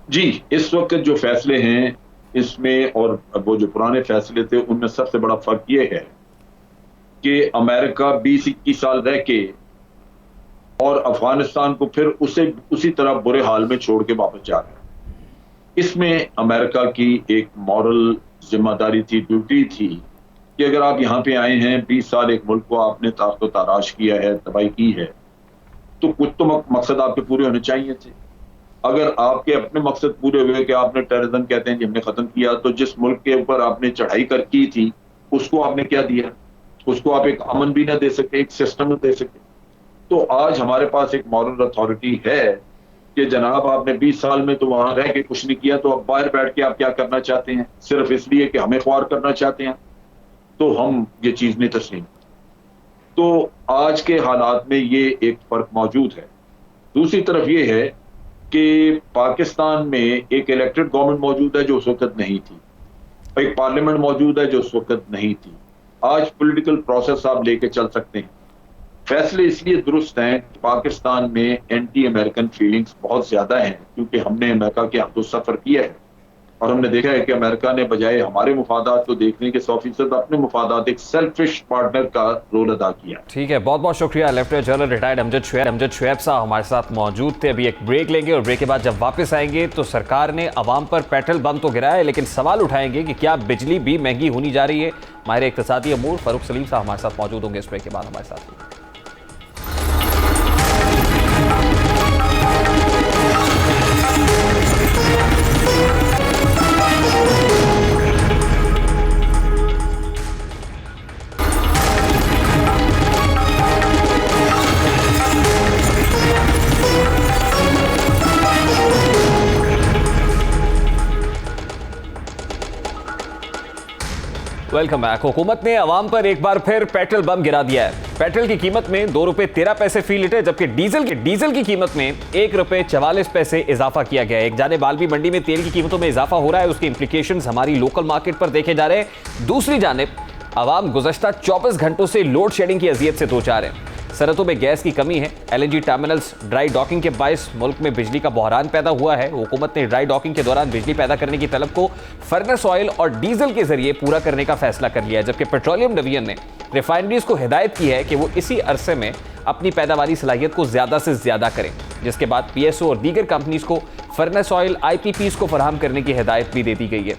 जी, इस वक्त जो फैसले हैं इसमें और वो जो पुराने फैसले थे उनमें सबसे बड़ा फर्क ये है कि अमेरिका 20-21 साल रह के और अफगानिस्तान को फिर उसी तरह बुरे हाल में छोड़ के वापस जा रहा है। इसमें अमेरिका की एक मॉरल जिम्मेदारी थी, ड्यूटी थी कि अगर आप यहाँ पे आए हैं, 20 साल एक मुल्क को आपने ताकतो ताराश किया है, तबाही की है, तो कुछ तो मकसद आपके पूरे होने चाहिए थे। अगर आपके अपने मकसद पूरे हुए कि आपने टेररिज्म कहते हैं कि हमने खत्म किया, तो जिस मुल्क के ऊपर आपने चढ़ाई की थी उसको आपने क्या दिया? उसको आप एक अमन भी ना दे सके, एक सिस्टम ना दे सके। तो आज हमारे पास एक मॉरल अथॉरिटी है कि जनाब आपने 20 साल में तो वहां रह के कुछ नहीं किया, तो अब बाहर बैठ के आप क्या करना चाहते हैं? सिर्फ इसलिए कि हमें ख्वार करना चाहते हैं। तो हम ये चीज नहीं तस्लीम। तो आज के हालात में ये एक फर्क मौजूद है। दूसरी तरफ ये है कि पाकिस्तान में एक इलेक्टेड गवर्नमेंट मौजूद है जो उस वक्त नहीं थी, एक पार्लियामेंट मौजूद है जो उस वक्त नहीं थी। आज पॉलिटिकल प्रोसेस आप लेके चल सकते हैं। फैसले इसलिए दुरुस्त हैं, पाकिस्तान में एंटी अमेरिकन फीलिंग्स बहुत ज्यादा हैं, क्योंकि हमने अमेरिका के हद सफर किया है और हमने देखा है कि अमेरिका ने बजाय हमारे मुफादात को देखने के 100% अपने मुफादात, एक सेल्फिश पार्टनर का रोल अदा किया। ठीक है, बहुत बहुत शुक्रिया। Lieutenant general retired Amjad Shoaib साहब हमारे साथ मौजूद थे। अभी एक ब्रेक लेंगे और ब्रेक के बाद जब वापस आएंगे तो सरकार ने अवाम पर पेट्रोल बम तो गिराया है, लेकिन सवाल उठाएंगे कि क्या बिजली भी महंगी होनी जा रही है। माहिर इक्तिसादी अमूर फारूक सलीम साहब हमारे साथ मौजूद होंगे इस ब्रेक के बाद हमारे साथ। Welcome back. हुकूमत ने अवाम पर एक बार फिर पेट्रोल बम गिरा दिया है। पेट्रोल की कीमत में ₹2.13 फी लीटर, जबकि डीजल की कीमत में ₹1.44 इजाफा किया गया है। एक जानिब आलमी मंडी में तेल की कीमतों में इजाफा हो रहा है, उसके इंप्लीकेशंस हमारी लोकल मार्केट पर देखे जा रहे हैं। दूसरी जानिब अवाम गुज़श्ता 24 घंटों से लोड शेडिंग की अजियत से दो चार है। सरहदों में गैस की कमी है। LNG टर्मिनल्स ड्राई डॉकिंग के बायस मुल्क में बिजली का बहरान पैदा हुआ है। हुकूमत ने ड्राई डॉकिंग के दौरान बिजली पैदा करने की तलब को फर्नेस ऑयल और डीजल के जरिए पूरा करने का फैसला कर लिया है, जबकि पेट्रोलियम डिवीजन ने रिफाइनरीज को हिदायत की है कि वो इसी अरसे में अपनी पैदावारी सलाहियत को ज्यादा से ज्यादा करें, जिसके बाद PSO और दीगर कंपनीज को फर्नेस ऑयल IPPs को फराहम करने की हिदायत भी दे दी गई है।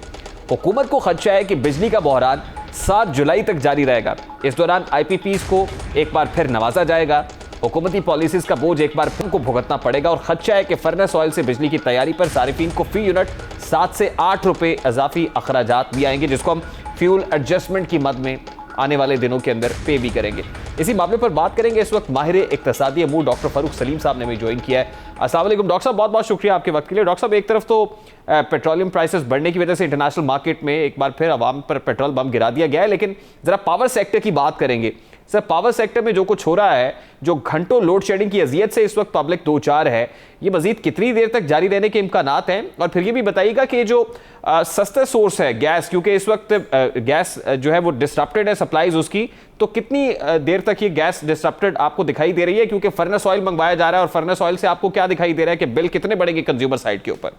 हुकूमत को खदशा है कि बिजली का बहरान 7 जुलाई तक जारी रहेगा। इस दौरान IPPs को एक बार फिर नवाजा जाएगा। हुकूमती पॉलिसीज का बोझ एक बार फिर को भुगतना पड़ेगा और खदशा है कि फर्नेस ऑयल से बिजली की तैयारी पर सारिफीन को फी यूनिट 7 से 8 रुपए इजाफी अखराजात भी आएंगे, जिसको हम फ्यूल एडजस्टमेंट की मद में आने वाले दिनों के अंदर पे भी करेंगे। इसी मामले पर बात करेंगे इस वक्त माहिर इक्तिसादी अमूर डॉक्टर फारूक सलीम साहब ने भी ज्वाइन किया है। अस्सलाम वालेकुम डॉक्टर साहब, बहुत बहुत शुक्रिया आपके वक्त के लिए। डॉक्टर साहब, एक तरफ तो पेट्रोलियम प्राइसेस बढ़ने की वजह से इंटरनेशनल मार्केट में एक बार फिर अवाम पर पेट्रोल बम गिरा दिया गया है, लेकिन जरा पावर सेक्टर की बात करेंगे। सर, पावर सेक्टर में जो कुछ हो रहा है, जो घंटों लोड शेडिंग की अजियत से इस वक्त पब्लिक दो चार है, ये मजीद कितनी देर तक जारी रहने के इम्कानात हैं? और फिर ये भी बताइएगा कि जो सस्ता सोर्स है गैस, क्योंकि इस वक्त गैस जो है वो डिस्टर्प्टेड है सप्लाईज उसकी, तो कितनी देर तक ये गैस डिस्टर्प्टेड आपको दिखाई दे रही है? क्योंकि फर्नेस ऑयल मंगवाया जा रहा है और फर्नेस ऑयल से आपको क्या दिखाई दे रहा है कि बिल कितने बढ़ेंगे कंज्यूमर साइड के ऊपर?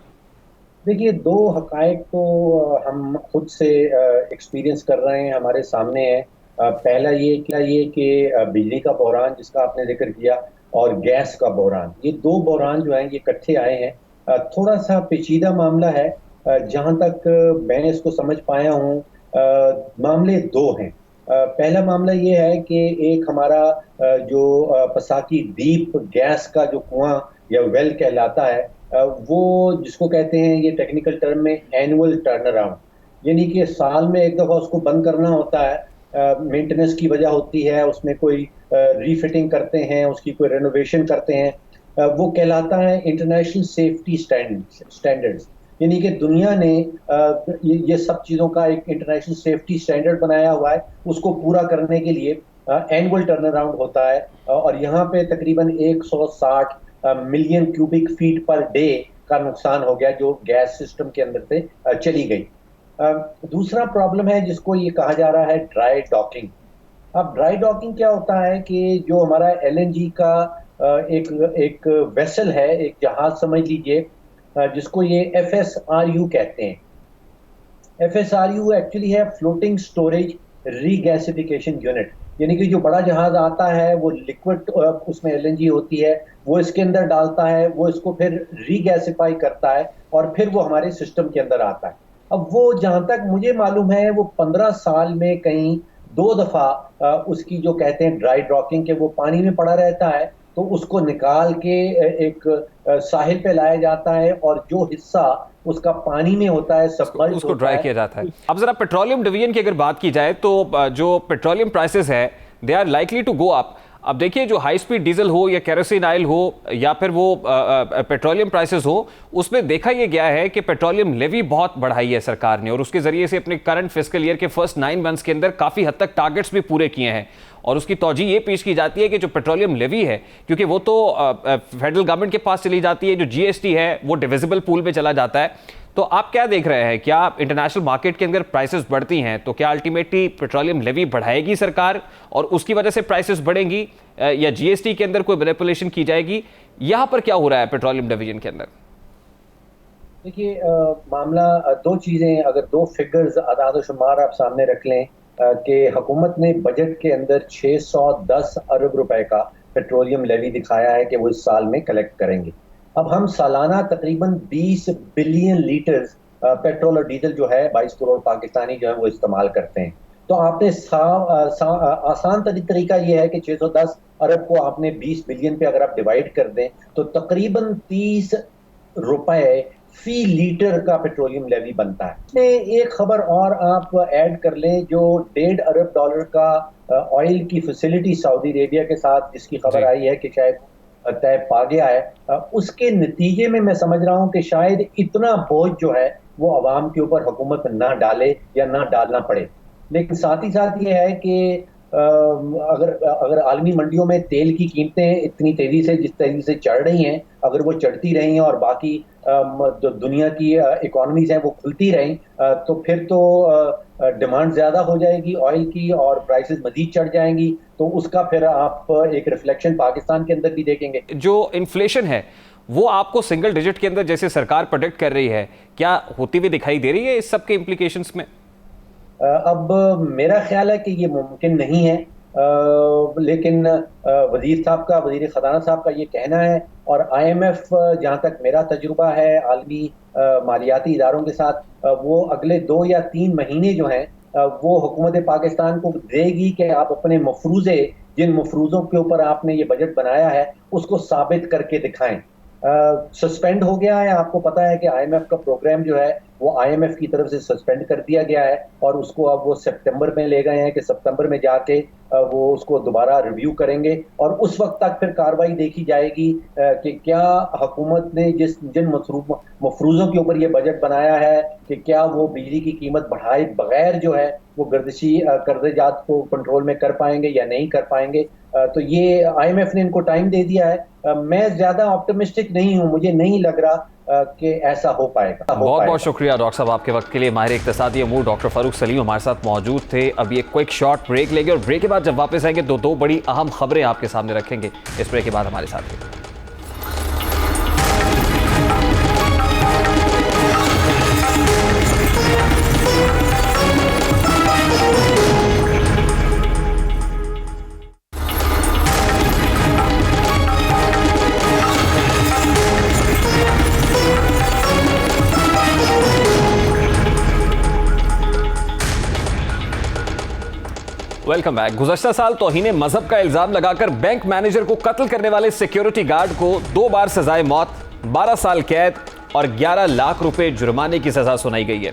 देखिए, दो हकायक तो हम खुद से एक्सपीरियंस कर रहे हैं, हमारे सामने है। पहला ये कि बिजली का बहरान जिसका आपने जिक्र किया और गैस का बहरान, ये दो बहरान जो हैं ये इकट्ठे आए हैं। थोड़ा सा पेचीदा मामला है, जहाँ तक मैं इसको समझ पाया हूँ मामले दो हैं। पहला मामला ये है कि एक हमारा जो पसाकी डीप गैस का जो कुआं या वेल कहलाता है, वो जिसको कहते हैं ये टेक्निकल टर्म में एनुअल टर्न अराउंड, यानी कि साल में एक दफ़ा उसको बंद करना होता है, मेंटेनेंस की वजह होती है, उसमें कोई रीफिटिंग करते हैं, उसकी कोई रेनोवेशन करते हैं, वो कहलाता है इंटरनेशनल सेफ्टी स्टैंडर्ड्स। यानी कि दुनिया ने ये सब चीज़ों का एक इंटरनेशनल सेफ्टी स्टैंडर्ड बनाया हुआ है, उसको पूरा करने के लिए एनुअल टर्न अराउंड होता है। और यहाँ पे तकरीबन 160 million cubic feet per day का नुकसान हो गया जो गैस सिस्टम के अंदर से चली गई। दूसरा प्रॉब्लम है जिसको ये कहा जा रहा है ड्राई डॉकिंग। अब ड्राई डॉकिंग क्या होता है कि जो हमारा LNG का एक वेसल है, एक जहाज समझ लीजिए, जिसको ये FSRU कहते हैं। FSRU एक्चुअली है फ्लोटिंग स्टोरेज रीगैसिफिकेशन यूनिट, यानी कि जो बड़ा जहाज आता है वो लिक्विड उसमें LNG होती है, वो इसके अंदर डालता है, वो इसको फिर रीगैसिफाई करता है और फिर वो हमारे सिस्टम के अंदर आता है। अब वो जहाँ तक मुझे मालूम है वो 15 साल में कहीं 2 दफ़ा उसकी जो कहते हैं ड्राई डॉकिंग के वो पानी में पड़ा रहता है, तो उसको निकाल के एक साहिल पे लाया जाता है और जो हिस्सा उसका पानी में होता है सबमर्ज उसको ड्राई किया जाता है। अब जरा पेट्रोलियम डिवीजन की अगर बात की जाए तो जो पेट्रोलियम प्राइसेस है they are likely to go up. अब देखिए, जो हाई स्पीड डीजल हो या केरोसिन ऑयल हो या फिर वो पेट्रोलियम प्राइसेस हो, उसमें देखा यह गया है कि पेट्रोलियम लेवी बहुत बढ़ाई है सरकार ने और उसके जरिए से अपने करंट फिस्कल ईयर के फर्स्ट 9 मंथ्स के अंदर काफ़ी हद तक टारगेट्स भी पूरे किए हैं। और उसकी तौजी ये पेश की जाती है कि जो पेट्रोलियम लेवी है, क्योंकि वो तो फेडरल गवर्नमेंट के पास चली जाती है, जो जीएसटी है वो डिविजिबल पूल में चला जाता है। तो आप क्या देख रहे हैं, क्या इंटरनेशनल मार्केट के अंदर प्राइसेस बढ़ती हैं तो क्या अल्टीमेटली पेट्रोलियम लेवी बढ़ाएगी सरकार और उसकी वजह से प्राइसेस बढ़ेंगी, या जीएसटी के अंदर कोई मैनिपुलेशन की जाएगी? यहां पर क्या हो रहा है पेट्रोलियम डिवीजन के अंदर? देखिए, मामला दो चीजें, अगर दो फिगर्स आदाद शुमार आप सामने रख लें कि हुकूमत ने बजट के अंदर 610 अरब रुपए का पेट्रोलियम लेवी दिखाया है कि वो इस साल में कलेक्ट करेंगे। अब हम सालाना तकरीबन 20 बिलियन लीटर्स पेट्रोल और डीजल जो है 22 करोड़ पाकिस्तानी जो है वो इस्तेमाल करते हैं। तो आपने आसान तरीका ये है कि 610 अरब को आपने 20 बिलियन पे अगर आप डिवाइड कर दें तो तकरीबन 30 रुपए फी लीटर का पेट्रोलियम लेवी बनता है। इसमें एक खबर और आप ऐड कर लें, जो $1.5 अरब का ऑयल की फैसिलिटी सऊदी अरेबिया के साथ जिसकी खबर आई है कि शायद तय पा गया है, उसके नतीजे में मैं समझ रहा हूं कि शायद इतना बोझ जो है वो अवाम के ऊपर हुकूमत ना डाले या ना डालना पड़े। लेकिन साथ ही साथ ये है कि अगर आलमी मंडियों में तेल की कीमतें इतनी तेजी से जिस तेजी से चढ़ रही हैं, अगर वो चढ़ती रही हैं और बाकी जो दुनिया की इकोनॉमीज हैं वो खुलती रहीं, तो फिर तो डिमांड ज्यादा हो जाएगी ऑयल की और प्राइसेस मजीद चढ़ जाएंगी। तो उसका फिर आप एक रिफ्लेक्शन पाकिस्तान के अंदर भी देखेंगे। जो इन्फ्लेशन है वो आपको सिंगल डिजिट के अंदर जैसे सरकार प्रेडिक्ट कर रही है, क्या होती हुई दिखाई दे रही है इस सब के इम्प्लीकेशंस में? अब मेरा ख्याल है कि ये मुमकिन नहीं है, लेकिन वजीर खजाना साहब का ये कहना है और IMF, जहाँ तक मेरा तजुर्बा है आलमी मालियाती इदारों के साथ, वो अगले 2 या 3 महीने जो हैं वो हुकूमत पाकिस्तान को देगी कि आप अपने मफरूज़े, जिन मफरूज़ों के ऊपर आपने ये बजट बनाया है उसको साबित करके दिखाएं। सस्पेंड हो गया है, आपको पता है कि IMF का प्रोग्राम जो है वो IMF की तरफ से सस्पेंड कर दिया गया है और उसको अब वो सितंबर में ले गए हैं कि सितंबर में जाके वो उसको दोबारा रिव्यू करेंगे और उस वक्त तक फिर कार्रवाई देखी जाएगी कि क्या हुकूमत ने जिन मफरूज़ों के ऊपर ये बजट बनाया है कि क्या वो बिजली की कीमत बढ़ाए बगैर जो है वो गर्दिशी कर्ज़ेजात को कंट्रोल में कर पाएंगे या नहीं कर पाएंगे। तो ये IMF ने इनको टाइम दे दिया है। मैं ज्यादा ऑप्टिमिस्टिक नहीं हूं, मुझे नहीं लग रहा कि ऐसा हो पाएगा। बहुत बहुत शुक्रिया डॉक्टर साहब आपके वक्त के लिए। माहिर इक्तिसादी अमूर डॉक्टर फारूक सलीम हमारे साथ मौजूद थे। अभी एक क्विक शॉर्ट ब्रेक लेंगे और ब्रेक के बाद जब वापस आएंगे तो 2 बड़ी अहम खबरें आपके सामने रखेंगे। इस ब्रेक के बाद हमारे साथ हैं। Welcome back. गुज़श्ता साल तौहीन मजहब का इल्जाम लगाकर बैंक मैनेजर को कत्ल करने वाले सिक्योरिटी गार्ड को 2 बार सजाए मौत, 12 साल कैद और 11 लाख रुपए जुर्माने की सजा सुनाई गई है।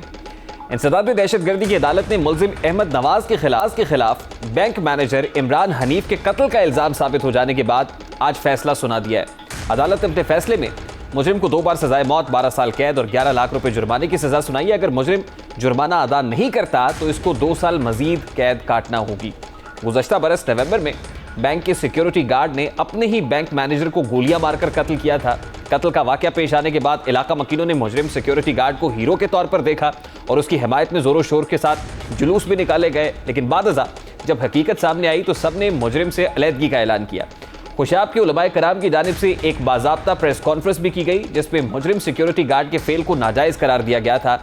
इंसदाद दहशतगर्दी की अदालत ने मुल्जिम अहमद नवाज के खिलाफ बैंक मैनेजर इमरान हनीफ के कत्ल का इल्जाम साबित हो जाने के बाद आज फैसला सुना दिया है। अदालत ने अपने फैसले में मुजरिम को 2 बार सजाए मौत, 12 साल कैद और 11 लाख रुपए जुर्माने की सजा सुनाई है। अगर मुजरिम जुर्माना अदा नहीं करता तो इसको 2 साल मजीद कैद काटना होगी। गुज़श्ता बरस नवंबर में बैंक के सिक्योरिटी गार्ड ने अपने ही बैंक मैनेजर को गोलियां मारकर कत्ल किया था। कत्ल का वाकया पेश आने के बाद इलाका मकीनों ने मुजरिम सिक्योरिटी गार्ड को हीरो के तौर पर देखा और उसकी हिमायत में जोरों शोर के साथ जुलूस भी निकाले गए। लेकिन बादअज़ा जब हकीकत सामने आई तो सबने मुजरिम से अलहदगी का ऐलान किया। खुशाब के उलमाए कराम की जानिब से एक बाज़ाब्ता प्रेस कॉन्फ्रेंस भी की गई जिसमें मुजरिम सिक्योरिटी गार्ड के फेल को नाजायज़ करार दिया गया था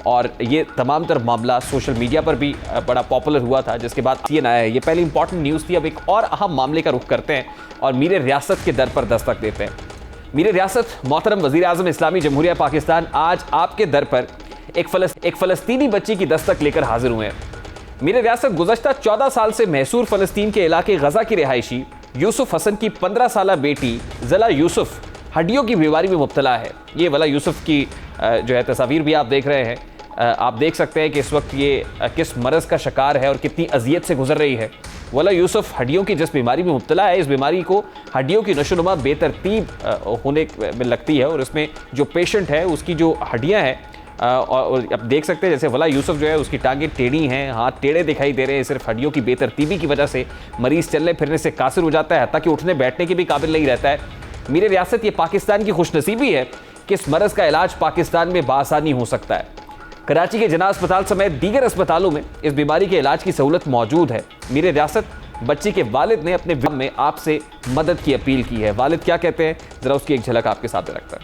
और ये तमाम तर मामला सोशल मीडिया पर भी बड़ा पॉपुलर हुआ था, जिसके बाद ये आया है। ये पहली इंपॉर्टेंट न्यूज़ थी। अब एक और अहम मामले का रुख करते हैं और मीर रियासत के दर पर दस्तक देते हैं। मीर रियासत मोहतरम वज़ीर आज़म इस्लामी जमहूरिया पाकिस्तान आज आपके दर पर एक फ़लस्तीनी बच्ची की दस्तक लेकर हाजिर हुए हैं। मीर रियासत गुज़श्ता 14 साल से महसूर फ़लस्तीन के इलाके गज़ा की रिहायशी यूसुफ हसन की 15 साला बेटी ज़ला यूसुफ हड्डियों की बीमारी में मुब्तला है। ये वला यूसुफ की जो है तस्वीर भी आप देख रहे हैं। आप देख सकते हैं कि इस वक्त ये किस मरज़ का शिकार है और कितनी अजियत से गुजर रही है। वला यूसुफ हड्डियों की जिस बीमारी में मुब्तला है, इस बीमारी को हड्डियों की नशोनुमा बेतरतीब होने में लगती है और इसमें जो पेशेंट है उसकी जो हड्डियाँ हैं और अब देख सकते हैं जैसे वला यूसुफ जो है उसकी टांगें टेढ़ी हैं, हाथ टेढ़े दिखाई दे रहे हैं। सिर्फ हड्डियों की बेतरतीबी की वजह से मरीज़ चलने फिरने से कासिर हो जाता है, हत्ता कि उठने बैठने के भी काबिल नहीं रहता है। मेरे रियासत ये पाकिस्तान की खुशनसीबी है कि इस मरज़ का इलाज पाकिस्तान में बासानी हो सकता है। कराची के जिना अस्पताल समेत दीगर अस्पतालों में इस बीमारी के इलाज की सहूलत मौजूद है। मेरे रियासत बच्ची के वालिद ने अपने वीडियो में आपसे मदद की अपील की है। वालिद क्या कहते हैं, ज़रा उसकी एक झलक आपके साथ रखता है।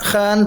खान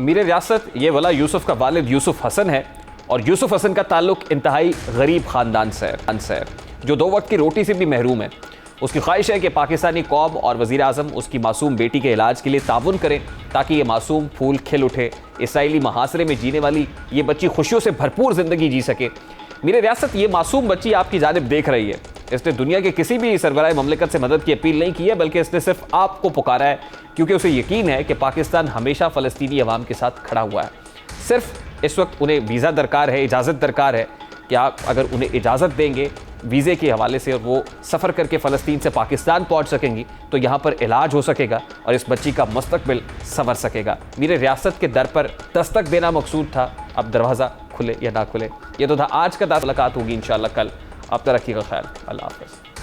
मेरे रियासत ये वला यूसुफ का वालिद यूसुफ हसन है और यूसुफ हसन का ताल्लुक इंतहाई गरीब ख़ानदान से है जो 2 वक्त की रोटी से भी महरूम है। उसकी ख्वाहिश है कि पाकिस्तानी कौम और वज़ीर आज़म उसकी मासूम बेटी के इलाज के लिए ताउन करें ताकि ये मासूम फूल खिल उठे। इसराइली महासरे में जीने वाली ये बच्ची खुशियों से भरपूर ज़िंदगी जी सके। मेरे रियासत ये मासूम बच्ची आपकी जानिब देख रही है। इसने दुनिया के किसी भी सरबराह ममलिकत से मदद की अपील नहीं की है, बल्कि इसने सिर्फ आपको पुकारा है क्योंकि उसे यकीन है कि पाकिस्तान हमेशा फ़लस्तीनी अवाम के साथ खड़ा हुआ है। सिर्फ इस वक्त उन्हें वीज़ा दरकार है, इजाज़त दरकार है कि आप अगर उन्हें इजाज़त देंगे वीज़े के हवाले से और वो सफ़र करके फ़लस्तीन से पाकिस्तान पहुंच सकेंगी तो यहाँ पर इलाज हो सकेगा और इस बच्ची का मुस्तकबिल संवर सकेगा। मेरे रियासत के दर पर दस्तक देना मकसूद था, अब दरवाज़ा खुले या ना खुले। ये तो था आज का मुलाकात होगी इंशाअल्लाह कल। आप रखिएगा ख्याल। अल्लाह हाफ़िज़।